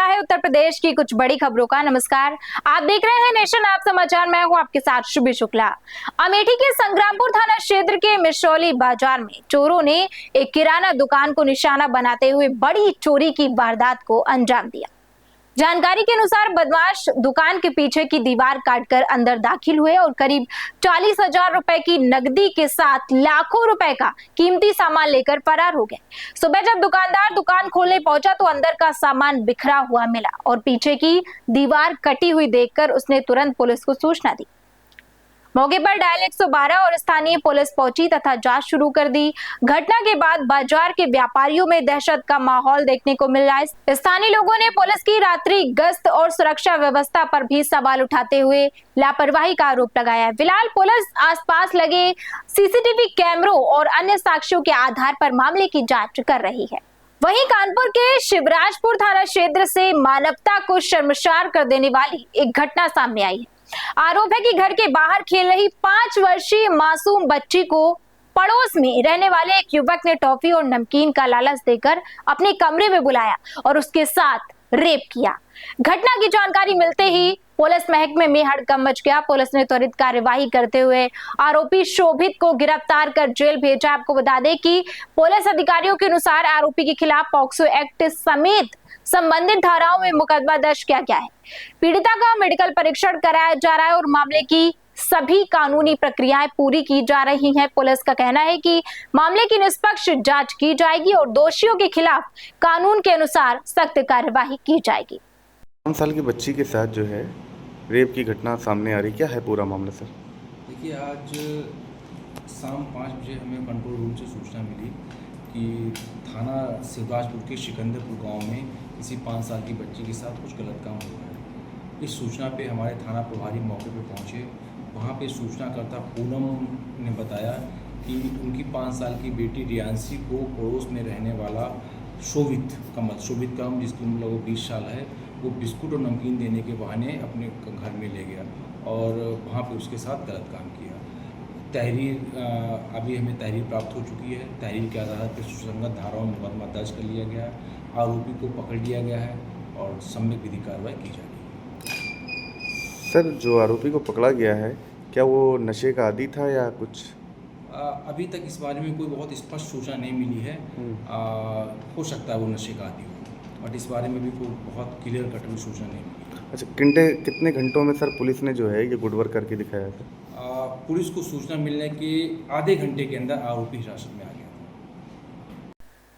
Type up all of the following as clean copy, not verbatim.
है उत्तर प्रदेश की कुछ बड़ी खबरों का। नमस्कार, आप देख रहे हैं नेशन ऐप समाचार। मैं हूं आपके साथ शुभी शुक्ला। अमेठी के संग्रामपुर थाना क्षेत्र के मिश्रौली बाजार में चोरों ने एक किराना दुकान को निशाना बनाते हुए बड़ी चोरी की वारदात को अंजाम दिया। जानकारी के अनुसार बदमाश दुकान के पीछे की दीवार काटकर अंदर दाखिल हुए और करीब 40,000 रुपए की नकदी के साथ लाखों रुपए का कीमती सामान लेकर फरार हो गए। सुबह जब दुकानदार दुकान खोलने पहुंचा तो अंदर का सामान बिखरा हुआ मिला और पीछे की दीवार कटी हुई देखकर उसने तुरंत पुलिस को सूचना दी। मौके पर डायल 112 और स्थानीय पुलिस पहुंची तथा जांच शुरू कर दी। घटना के बाद बाजार के व्यापारियों में दहशत का माहौल देखने को मिल रहा है। स्थानीय लोगों ने पुलिस की रात्रि गश्त और सुरक्षा व्यवस्था पर भी सवाल उठाते हुए लापरवाही का आरोप लगाया है। फिलहाल पुलिस आसपास लगे सीसीटीवी कैमरों और अन्य साक्ष्यों के आधार पर मामले की जाँच कर रही है। वहीं कानपुर के शिवराजपुर थाना क्षेत्र से मानवता को शर्मसार कर देने वाली एक घटना सामने आई है। आरोप है कि घर के बाहर खेल रही 5 वर्षीय मासूम बच्ची को पड़ोस में रहने वाले एक युवक ने टॉफी और नमकीन का लालच देकर अपने कमरे में बुलाया और उसके साथ रेप किया। घटना की जानकारी मिलते ही पुलिस महकमे में हड़कंप मच गया। पुलिस ने त्वरित कार्यवाही करते हुए आरोपी शोभित को गिरफ्तार कर जेल भेजा। आपको बता दें कि पुलिस अधिकारियों के अनुसार आरोपी के खिलाफ पॉक्सो एक्ट समेत संबंधित धाराओं में मुकदमा दर्ज किया गया है। पीड़िता का मेडिकल परीक्षण कराया जा रहा है और मामले की सभी कानूनी प्रक्रियाएं पूरी की जा रही हैं। पुलिस का कहना है कि मामले की निष्पक्ष जांच की जाएगी और दोषियों के खिलाफ कानून के अनुसार सख्त कार्यवाही की जाएगी। 5 साल की बच्ची के साथ जो है रेप की घटना सामने आ रही, क्या है पूरा मामला सर? देखिए, आज शाम 5 बजे हमें कंट्रोल रूम से सूचना मिली कि थाना शिवराजपुर के सिकंदरपुर गांव में किसी 5 साल की बच्ची के साथ कुछ गलत काम हो रहा है। इस सूचना पे हमारे थाना प्रभारी मौके पे पहुंचे। वहाँ पे सूचनाकर्ता पूनम ने बताया कि उनकी 5 साल की बेटी रियांशी को पड़ोस में रहने वाला शोभित कमल जिसकी उम्र लगभग 20 साल है, वो बिस्कुट और नमकीन देने के बहाने अपने घर में ले गया और वहाँ पे उसके साथ गलत काम किया। अभी हमें तहरीर प्राप्त हो चुकी है। तहरीर के आधार पर सुसंगत धाराओं में मुकदमा दर्ज कर लिया गया है। आरोपी को पकड़ लिया गया है और सम्यक विधि कार्रवाई की जा रही है। सर, जो आरोपी को पकड़ा गया है, क्या वो नशे का आदी था या कुछ? अभी तक इस बारे में कोई बहुत स्पष्ट सूचना नहीं मिली है। हो सकता है वो नशे का आदी हो, बट इस बारे में भी कोई बहुत क्लियर कट हुई सूचना नहीं मिली। अच्छा, कितने घंटों में सर पुलिस ने जो है ये गुडवर्क करके दिखाया था? पुलिस को सूचना मिलने के आधे घंटे के अंदर आरोपी हिरासत में आ गया।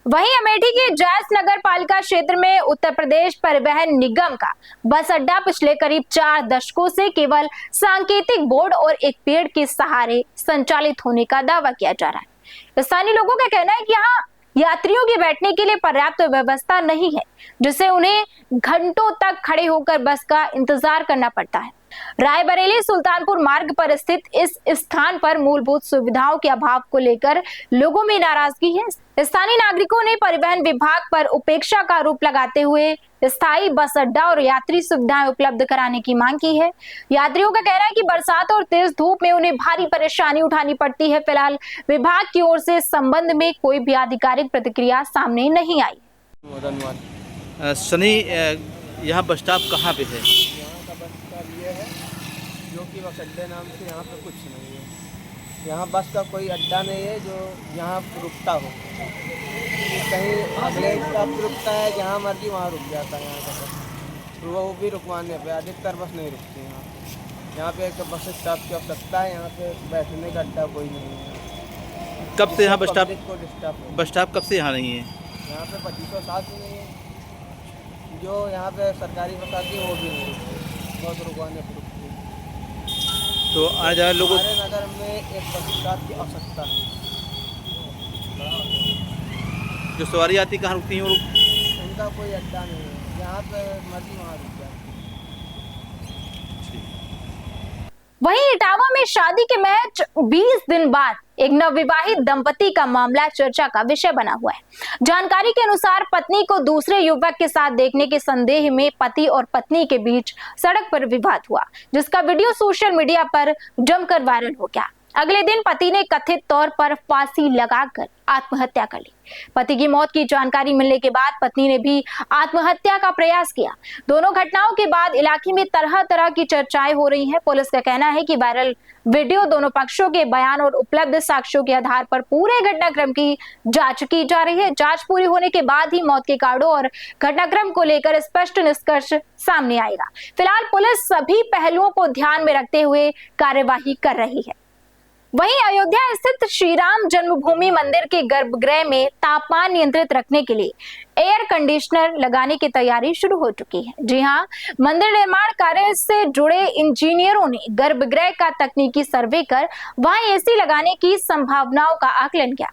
वहीं अमेठी के जैस नगर पालिका क्षेत्र में उत्तर प्रदेश परिवहन निगम का बस अड्डा पिछले करीब 4 दशकों से केवल सांकेतिक बोर्ड और एक पेड़ के सहारे संचालित होने का दावा किया जा रहा है। स्थानीय लोगों का कहना है कि यहाँ यात्रियों के बैठने के लिए पर्याप्त व्यवस्था नहीं है, जिससे उन्हें घंटों तक खड़े होकर बस का इंतजार करना पड़ता है। रायबरेली सुल्तानपुर मार्ग पर स्थित इस स्थान पर मूलभूत सुविधाओं के अभाव को लेकर लोगों में नाराजगी है। स्थानीय नागरिकों ने परिवहन विभाग पर उपेक्षा का आरोप लगाते हुए स्थायी बस अड्डा और यात्री सुविधाएं उपलब्ध कराने की मांग की है। यात्रियों का कहना है कि बरसात और तेज धूप में उन्हें भारी परेशानी उठानी पड़ती है। फिलहाल विभाग की ओर से इस संबंध में कोई भी आधिकारिक प्रतिक्रिया सामने नहीं आई। सनी, यहाँ बस स्टॉप कहाँ पे है? यहाँ का बस स्टॉप ये है जो कि बस अड्डे नाम से यहाँ पे कुछ नहीं है। यहाँ बस का कोई अड्डा नहीं है जो यहाँ रुकता हो। कहीं अगले स्टॉप रुकता है, जहाँ मर्जी वहाँ रुक जाता है यहाँ का बस। तो वो भी रुकवाने पे अधिकतर बस नहीं रुकती यहाँ पे एक बस स्टॉप की आवश्यकता है। यहाँ पे बैठने का अड्डा कोई नहीं है। कब से यहाँ बस स्टॉप कब से यहाँ नहीं है? यहाँ पे 2500 साल से नहीं है। जो यहाँ पे सरकारी बस आती है वो भी नहीं रुकती, बहुत रुकवाने पर रुकती है। तो आज लोगों हमारे नगर में एक बस स्टॉप की आवश्यकता है। जो सवारी आती कहाँ रुकती हैं वो? उनका कोई अड्डा नहीं है, यहाँ पे मर्जी वहाँ रुक जाती है। वहीं इटावा में शादी के महज 20 दिन बाद एक नवविवाहित दंपति का मामला चर्चा का विषय बना हुआ है। जानकारी के अनुसार पत्नी को दूसरे युवक के साथ देखने के संदेह में पति और पत्नी के बीच सड़क पर विवाद हुआ, जिसका वीडियो सोशल मीडिया पर जमकर वायरल हो गया। अगले दिन पति ने कथित तौर पर फांसी लगाकर आत्महत्या कर ली। पति की मौत की जानकारी मिलने के बाद पत्नी ने भी आत्महत्या का प्रयास किया। दोनों घटनाओं के बाद इलाके में तरह तरह की चर्चाएं हो रही हैं। पुलिस का कहना है कि वायरल वीडियो दोनों पक्षों के बयान और उपलब्ध साक्ष्यों के आधार पर पूरे घटनाक्रम की जांच की जा रही है। जांच पूरी होने के बाद ही मौत के कारणों और घटनाक्रम को लेकर स्पष्ट निष्कर्ष सामने आएगा। फिलहाल पुलिस सभी पहलुओं को ध्यान में रखते हुए कार्यवाही कर रही है। वहीं अयोध्या स्थित श्री राम जन्मभूमि मंदिर के गर्भगृह में तापमान नियंत्रित रखने के लिए एयर कंडीशनर लगाने की तैयारी शुरू हो चुकी है। जी हां, मंदिर निर्माण कार्य से जुड़े इंजीनियरों ने गर्भगृह का तकनीकी सर्वे कर वहां एसी लगाने की संभावनाओं का आकलन किया।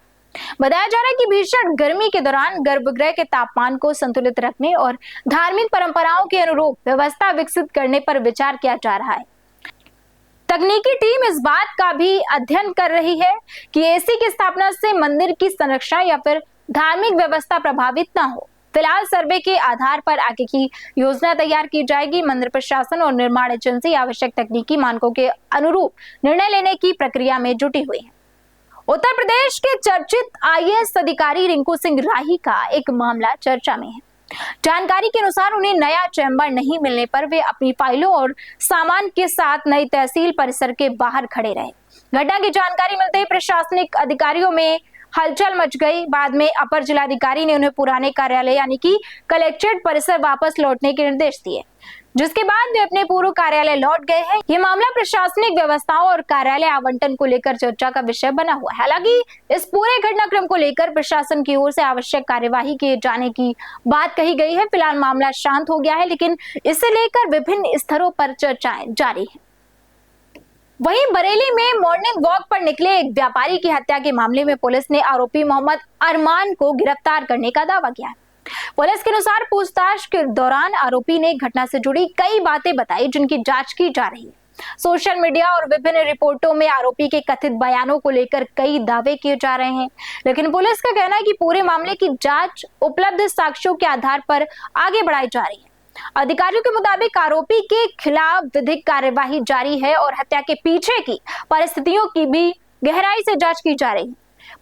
बताया जा रहा है कि भीषण गर्मी के दौरान गर्भगृह के तापमान को संतुलित रखने और धार्मिक परंपराओं के अनुरूप व्यवस्था विकसित करने पर विचार किया जा रहा है। तकनीकी टीम इस बात का भी अध्ययन कर रही है कि एसी की स्थापना से मंदिर की संरक्षण या फिर धार्मिक व्यवस्था प्रभावित न हो। फिलहाल सर्वे के आधार पर आगे की योजना तैयार की जाएगी। मंदिर प्रशासन और निर्माण एजेंसी आवश्यक तकनीकी मानकों के अनुरूप निर्णय लेने की प्रक्रिया में जुटी हुई है। उत्तर प्रदेश के चर्चित IAS अधिकारी रिंकू सिंह राही का एक मामला चर्चा में है। जानकारी के अनुसार उन्हें नया चैम्बर नहीं मिलने पर वे अपनी फाइलों और सामान के साथ नई तहसील परिसर के बाहर खड़े रहे। घटना की जानकारी मिलते ही प्रशासनिक अधिकारियों में हलचल मच गई। बाद में अपर जिलाधिकारी ने उन्हें पुराने कार्यालय यानी कि कलेक्ट्रेट परिसर वापस लौटने के निर्देश दिए, जिसके बाद वे अपने पूर्व कार्यालय लौट गए हैं। ये मामला प्रशासनिक व्यवस्थाओं और कार्यालय आवंटन को लेकर चर्चा का विषय बना हुआ है। हालांकि इस पूरे घटनाक्रम को लेकर प्रशासन की ओर से आवश्यक कार्यवाही किए जाने की बात कही गई है। फिलहाल मामला शांत हो गया है, लेकिन इसे लेकर विभिन्न स्तरों पर चर्चाएं जारी है। वहीं बरेली में मॉर्निंग वॉक पर निकले एक व्यापारी की हत्या के मामले में पुलिस ने आरोपी मोहम्मद अरमान को गिरफ्तार करने का दावा किया है। पुलिस के अनुसार पूछताछ के दौरान आरोपी ने घटना से जुड़ी कई बातें बताई, जिनकी जांच की जा रही है। सोशल मीडिया और विभिन्न रिपोर्टों में आरोपी के कथित बयानों को लेकर कई दावे किए जा रहे हैं, लेकिन पुलिस का कहना है कि पूरे मामले की जांच उपलब्ध साक्ष्यों के आधार पर आगे बढ़ाई जा रही है। अधिकारियों के मुताबिक आरोपी के खिलाफ विधिक कार्यवाही जारी है और हत्या के पीछे की परिस्थितियों की भी गहराई से जांच की जा रही है।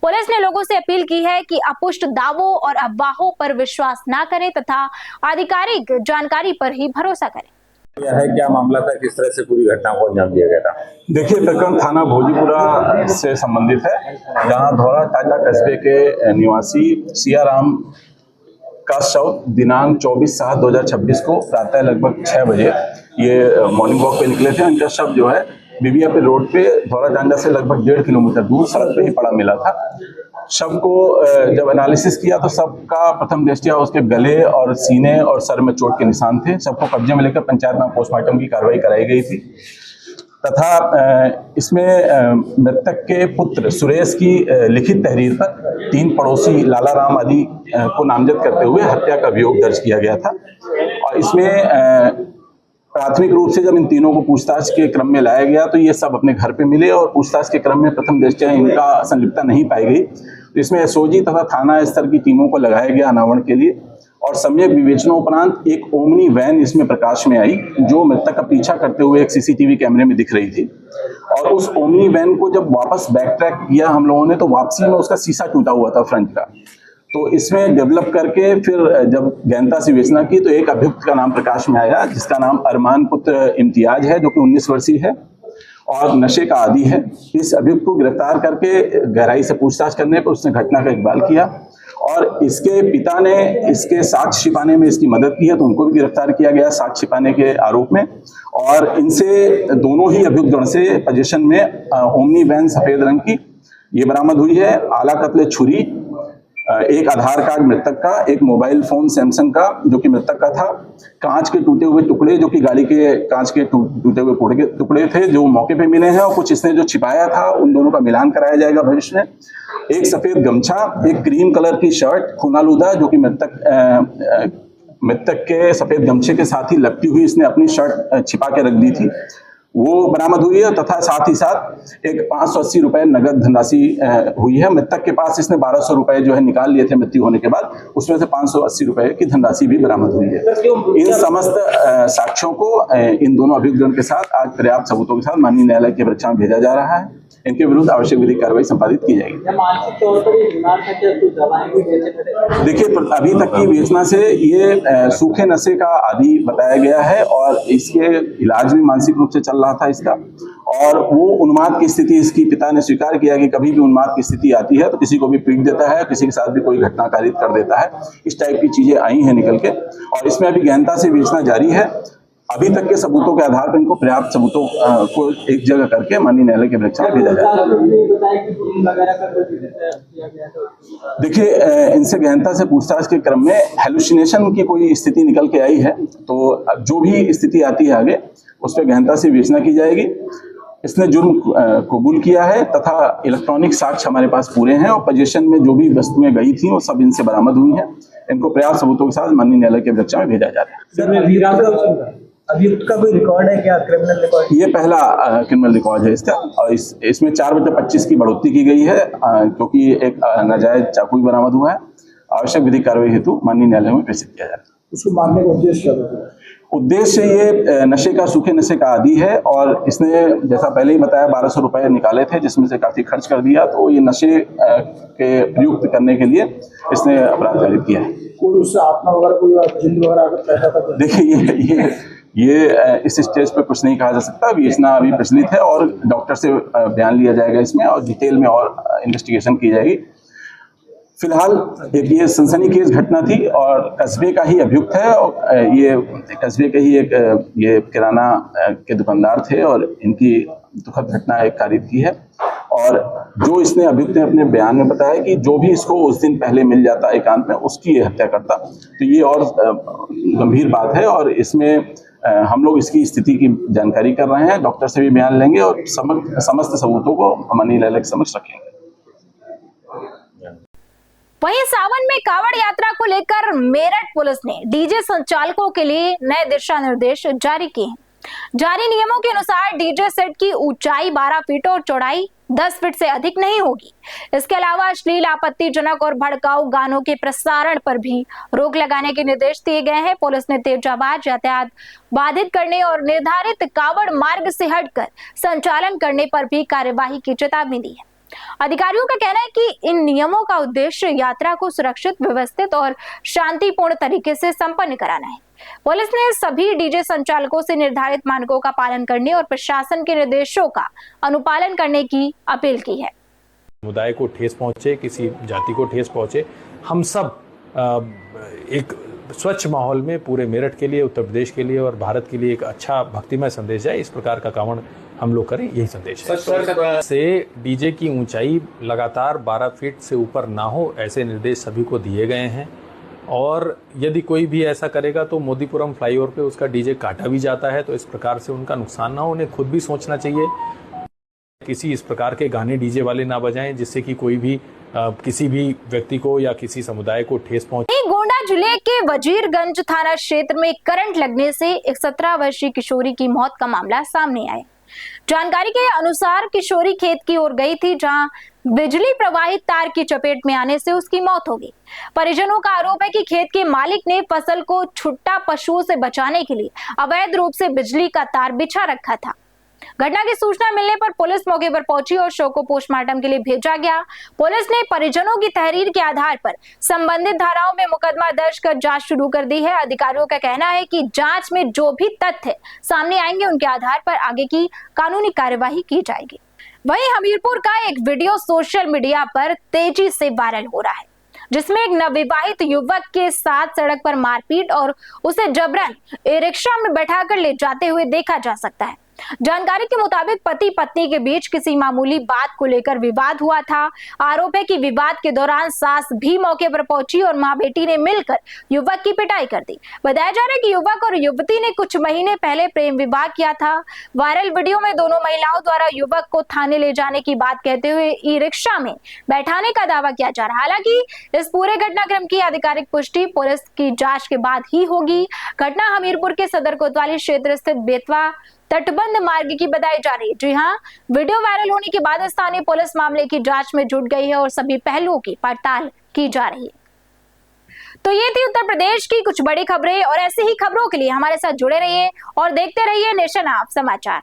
पुलिस ने लोगों से अपील की है कि अपुष्ट दावों और अफवाहों पर विश्वास न करें तथा आधिकारिक जानकारी पर ही भरोसा करें। यह है क्या मामला था, किस तरह से पूरी घटना को अंजाम दिया गया था? देखिए, प्रकरण थाना भोजीपुरा से संबंधित है, जहां धौरा टाटा कस्बे के निवासी सियाराम का शव दिनांक 24/7/2026 को प्रातः लगभग 6 बजे ये मॉर्निंग वॉक पे निकले थे। उनका शव जो है बीबीआपी रोड पे धौरा टांडा से लगभग 1.5 किलोमीटर दूर सड़क पे ही पड़ा मिला था। शव को जब एनालिसिस किया तो शव का प्रथम दृष्टया उसके गले और सीने और सर में चोट के निशान थे। शव को कब्जे में लेकर पंचायतनामा पोस्टमार्टम की कार्रवाई कराई गई थी तथा इसमें मृतक के पुत्र सुरेश की लिखित तहरीर पर 3 पड़ोसी लाला राम आदि को नामजद करते हुए हत्या का अभियोग दर्ज किया गया था। और इसमें प्राथमिक रूप से जब इन तीनों को पूछताछ के क्रम में लाया गया तो ये सब अपने घर पे मिले और पूछताछ के क्रम में प्रथम दृष्टया इनका संलिप्तता नहीं पाई गई। तो इसमें एसओजी तथा थाना स्तर की टीमों को लगाया गया अनावरण के लिए और सम्यक विवेचनोपरांत एक ओमनी वैन इसमें प्रकाश में आई, जो मृतक का पीछा करते हुए एक सीसीटीवी कैमरे में दिख रही थी। और उस ओमनी वैन को जब वापस बैक ट्रैक किया हम लोगों ने तो वापसी में उसका शीशा टूटा हुआ था फ्रंट का। तो इसमें डेवलप करके फिर जब गहनता से विवेचना की तो एक अभियुक्त का नाम प्रकाश में आया, जिसका नाम अरमान पुत्र इम्तियाज है, जो कि 19 वर्षीय है और नशे का आदी है। इस अभियुक्त को गिरफ्तार करके गहराई से पूछताछ करने पर उसने घटना का इकबाल किया और इसके पिता ने इसके साक्ष्य छिपाने में इसकी मदद की है, तो उनको भी गिरफ्तार किया गया साक्ष्य छिपाने के आरोप में। और इनसे दोनों ही अभियुक्त गण से पोजीशन में ओमनी वैन सफेद रंग की ये बरामद हुई है, आला कत्ले छुरी, एक आधार कार्ड मृतक का, एक मोबाइल फोन सैमसंग का जो कि मृतक का था, कांच के टूटे हुए टुकड़े जो कि गाड़ी के कांच के टूटे हुए टुकड़े थे जो मौके पे मिले हैं और कुछ इसने जो छिपाया था उन दोनों का मिलान कराया जाएगा भविष्य में। एक सफेद गमछा, एक क्रीम कलर की शर्ट खुनालुदा जो कि मृतक के सफेद गमछे के साथ ही लपटी हुई इसने अपनी शर्ट छिपा के रख दी थी, वो बरामद हुई है तथा साथ ही साथ एक 580 रुपए नगद धनराशि हुई है। मृतक के पास इसने 1200 रुपए जो है निकाल लिए थे मृत्यु होने के बाद, उसमें से 580 रुपए की धनराशि भी बरामद हुई है। इन समस्त साक्ष्यों को इन दोनों अभियुक्तगण के साथ आज पर्याप्त सबूतों के साथ माननीय न्यायालय के परीक्षा में भेजा जा रहा है। इनके विरुद्ध आवश्यक विधिक कार्रवाई संपादित की जाएगी। मानसिक तौर पर ये बीमार था, क्या कोई दवाएं भी बेचे थे? देखिए, अभी तक की विवेचना से ये सूखे नशे का आदी बताया गया है और इसके इलाज भी मानसिक रूप से चल रहा था इसका, और वो उन्माद की स्थिति, इसकी पिता ने स्वीकार किया कि कभी भी उन्माद की स्थिति आती है तो किसी को भी पीट देता है, किसी के साथ भी कोई घटना कारित कर देता है। इस टाइप की चीजें आई हैं निकल के, और इसमें अभी गहनता से विवेचना जारी है। अभी तक के सबूतों के आधार पर इनको पर्याप्त सबूतों को एक जगह करके माननीय न्यायालय के परीक्षा में भेजा जाएगा। देखिए, इनसे गहनता से पूछताछ के क्रम में हेलुसिनेशन की कोई स्थिति निकल के आई है, तो जो भी स्थिति आती है आगे उस पर गहनता से विवेचना की जाएगी। इसने जुर्म कबूल किया है तथा इलेक्ट्रॉनिक साक्ष्य हमारे पास पूरे हैं, और पोजीशन में जो भी वस्तुएं गई थी वो सब इनसे बरामद हुई हैं। इनको पर्याप्त सबूतों के साथ माननीय न्यायालय के परीक्षा में भेजा जा रहा है। अभियुक्त का कोई रिकॉर्ड है क्या, क्रिमिनल रिकॉर्ड? ये पहला क्रिमिनल रिकॉर्ड है इसका, और इसमें 4/25 की बढ़ोतरी की गई है क्योंकि एक नाजायज चाकू भी बरामद हुआ है। आवश्यक विधिक कार्रवाई हेतु माननीय न्यायालय में प्रेषित किया जाएगा। इसको मारने का उद्देश्य क्या है? उद्देश्य ये नशे का, सूखे नशे का आदी है, और इसने जैसा पहले ही बताया 1200 रुपए निकाले थे जिसमें से काफी खर्च कर दिया, तो ये नशे के प्रयुक्त करने के लिए इसने अपराध कारित किया है। कोई उससे आत्मा वगैरह, कोई जिंद वगैरह पैदा कर? देखिए, ये इस स्टेज पे कुछ नहीं कहा जा सकता। विवेचना अभी प्रचलित है और डॉक्टर से बयान लिया जाएगा इसमें, और डिटेल में और इन्वेस्टिगेशन की जाएगी। फिलहाल एक ये सनसनीखेज घटना थी और कस्बे का ही अभियुक्त है, और ये कस्बे के ही एक ये किराना के दुकानदार थे और इनकी दुखद घटना एक कारित की है। और जो इसने अभियुक्त ने अपने बयान में बताया कि जो भी इसको उस दिन पहले मिल जाता एकांत में, उसकी ये हत्या करता, तो ये और गंभीर बात है। और इसमें हम लोग इसकी स्थिति की जानकारी कर रहे हैं, डॉक्टर से भी बयान लेंगे और समस्त सबूतों को माननीय न्यायालय के समक्ष रखेंगे। वहीं सावन में कावड़ यात्रा को लेकर मेरठ पुलिस ने डीजे संचालकों के लिए नए दिशा निर्देश जारी किए हैं। जारी नियमों के अनुसार डीजे सेट की ऊंचाई 12 फीट और चौड़ाई 10 फीट से अधिक नहीं होगी। इसके अलावा अश्लील, आपत्तिजनक और भड़काऊ गानों के प्रसारण पर भी रोक लगाने के निर्देश दिए गए हैं। पुलिस ने तेजाबाज यातायात बाधित करने और निर्धारित कावड़ मार्ग से हटकर संचालन करने पर भी कार्यवाही की चेतावनी दी है। अधिकारियों का कहना है कि इन नियमों का उद्देश्य यात्रा को सुरक्षित, व्यवस्थित और शांतिपूर्ण तरीके से संपन्न कराना है। पुलिस ने सभी डीजे संचालकों से निर्धारित मानकों का पालन करने और प्रशासन के निर्देशों का अनुपालन करने की अपील की है। समुदाय को ठेस पहुंचे, किसी जाति को ठेस पहुंचे, हम सब एक स्वच्छ माहौल में पूरे मेरठ के लिए, उत्तर प्रदेश के लिए और भारत के लिए एक अच्छा भक्तिमय संदेश जाए, इस प्रकार का कावड़ हम लोग करें, यही संदेश है। से डीजे की ऊंचाई लगातार 12 फीट से ऊपर ना हो, ऐसे निर्देश सभी को दिए गए हैं। और यदि कोई भी ऐसा करेगा तो मोदीपुरम फ्लाईओवर पे उसका डीजे काटा भी जाता है, तो इस प्रकार से उनका नुकसान ना हो। उन्हें खुद भी सोचना चाहिए, किसी इस प्रकार के गाने डीजे वाले ना बजाएं जिससे कि कोई भी किसी भी व्यक्ति को या किसी समुदाय को ठेस पहुंचे। गोंडा जिले के वजीरगंज थाना क्षेत्र में करंट लगने से एक 17 वर्षीय किशोरी की मौत का मामला सामने आया। जानकारी के अनुसार किशोरी खेत की ओर गई थी, जहां बिजली प्रवाहित तार की चपेट में आने से उसकी मौत हो गई। परिजनों का आरोप है कि खेत के मालिक ने फसल को छुट्टा पशुओं से बचाने के लिए अवैध रूप से बिजली का तार बिछा रखा था। घटना की सूचना मिलने पर पुलिस मौके पर पहुंची और शव को पोस्टमार्टम के लिए भेजा गया। पुलिस ने परिजनों की तहरीर के आधार पर संबंधित धाराओं में मुकदमा दर्ज कर जांच शुरू कर दी है। अधिकारियों का कहना है कि जांच में जो भी तथ्य सामने आएंगे उनके आधार पर आगे की कानूनी कार्यवाही की जाएगी। वहीं हमीरपुर का एक वीडियो सोशल मीडिया पर तेजी से वायरल हो रहा है, जिसमें एक नवविवाहित युवक के साथ सड़क पर मारपीट और उसे जबरन ई-रिक्शा में बैठाकर ले जाते हुए देखा जा सकता है। जानकारी के मुताबिक पति पत्नी के बीच किसी मामूली बात को लेकर विवाद हुआ था। आरोप है कि विवाद के दौरान सास भी मौके पर पहुंची और मां बेटी ने मिलकर युवक की पिटाई कर दी। बताया जा रहा है कि युवक और युवती ने कुछ महीने पहले प्रेम विवाह किया था। वायरल वीडियो में दोनों महिलाओं द्वारा युवक को थाने ले जाने की बात कहते हुए ई-रिक्शा में बैठाने का दावा किया जा रहा है। हालांकि इस पूरे घटनाक्रम की आधिकारिक पुष्टि पुलिस की जांच के बाद ही होगी। घटना हमीरपुर के सदर कोतवाली क्षेत्र स्थित बेतवा तटबंध मार्ग की बताई जा रही है। जी हां, वीडियो वायरल होने के बाद स्थानीय पुलिस मामले की जांच में जुट गई है और सभी पहलुओं की पड़ताल की जा रही है। तो ये थी उत्तर प्रदेश की कुछ बड़ी खबरें, और ऐसी ही खबरों के लिए हमारे साथ जुड़े रहिए और देखते रहिए नेशन आप समाचार।